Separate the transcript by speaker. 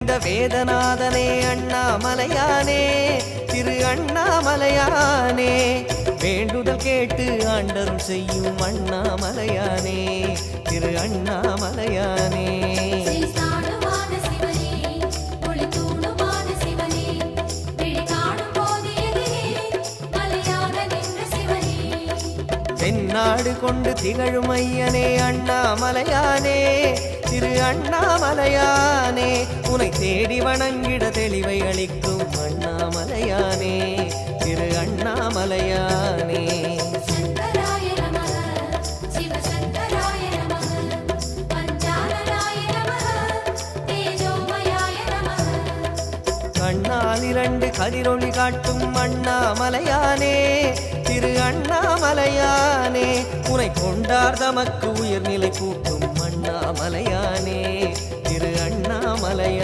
Speaker 1: இந்த வேதநாதனே அண்ணாமலையானே திரு அண்ணாமலையானே வேண்டுதல் கேட்டு ஆண்டரும் செய்யும் அண்ணாமலையானே திரு அண்ணாமலையானே தென்னாடு கொண்டு திகழும் ஐயனே அண்ணாமலையானே திரு அண்ணாமலையானே உனை தேடி வணங்கிட தெளிவை அளிக்கும் அண்ணாமலையானே திரு அண்ணாமலையானே கண்ணால் இரண்டு கதிரொளி காட்டும் அண்ணாமலையானே திரு அண்ணாமலையானே உனை கொண்டார் தமக்கு உயர்நிலை கூட்டும் அண்ணாமலையானே திரு அண்ணாமலையானே